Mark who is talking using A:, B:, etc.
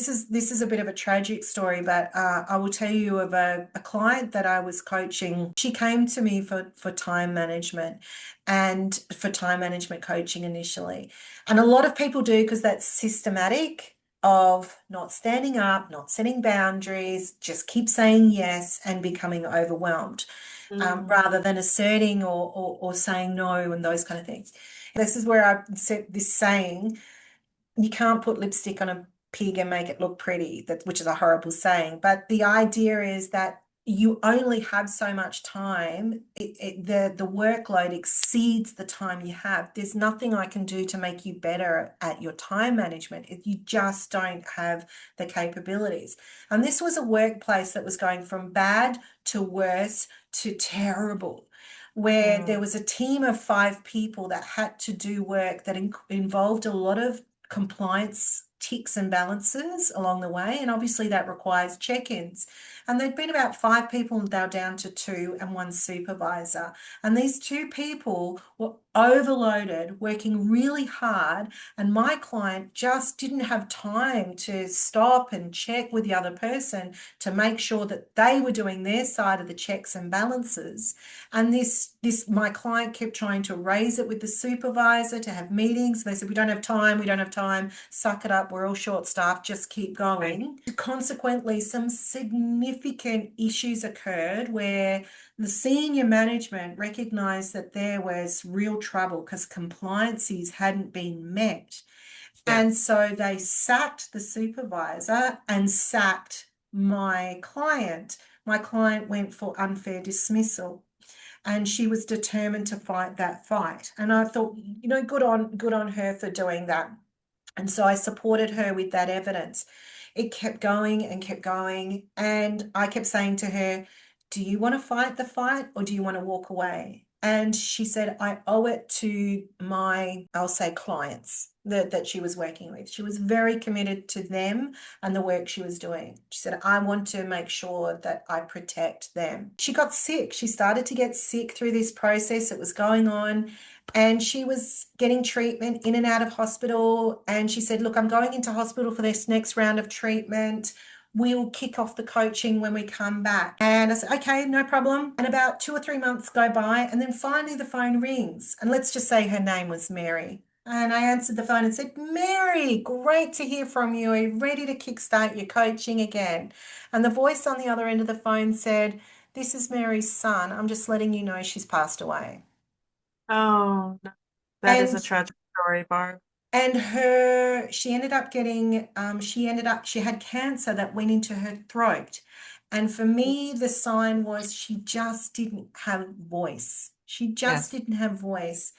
A: this is a bit of a tragic story, but I will tell you of a client that I was coaching. She came to me for time management and for time management coaching initially. And a lot of people do because that's systematic of not standing up, not setting boundaries, just keep saying yes and becoming overwhelmed,
B: Mm.
A: rather than asserting or saying no and those kind of things. This is where I said this saying, you can't put lipstick on a pig and make it look pretty, that which is a horrible saying. But the idea is that you only have so much time. The workload exceeds the time you have. There's nothing I can do to make you better at your time management if you just don't have the capabilities. And this was a workplace that was going from bad to worse to terrible, where there
B: Mm.
A: was a team of 5 people that had to do work that involved a lot of compliance ticks and balances along the way. And obviously that requires check-ins. And there'd been about 5 people, and they were down to 2 and 1 supervisor. And these 2 people were overloaded, working really hard. And my client just didn't have time to stop and check with the other person to make sure that they were doing their side of the checks and balances. And this my client kept trying to raise it with the supervisor to have meetings. They said, we don't have time, we don't have time, suck it up, we're all short staffed, just keep
B: Right.
A: going. Consequently, some significant issues occurred where the senior management recognized that there was real trouble because compliances hadn't been met.
B: Yeah.
A: And so they sacked the supervisor and sacked my client. My client went for unfair dismissal, and she was determined to fight that fight. And I thought, good on her for doing that. And so I supported her with that evidence. It kept going and kept going. And I kept saying to her, do you want to fight the fight or do you want to walk away? And she said, I owe it to my, I'll say, clients that she was working with. She was very committed to them and the work she was doing. She said, I want to make sure that I protect them. She got sick. She started to get sick through this process. It was going on. And she was getting treatment in and out of hospital. And she said, look, I'm going into hospital for this next round of treatment. We'll kick off the coaching when we come back. And I said, okay, no problem. And about 2 or 3 months go by. And then finally the phone rings. And let's just say her name was Mary. And I answered the phone and said, Mary, great to hear from you. Are you ready to kickstart your coaching again? And the voice on the other end of the phone said, this is Mary's son. I'm just letting you know she's passed away.
B: Oh, no. That is
A: And
B: a tragic story, Barb.
A: she ended up getting, she had cancer that went into her throat. And for me, the sign was she just didn't have voice. She just
B: Yes.
A: didn't have voice.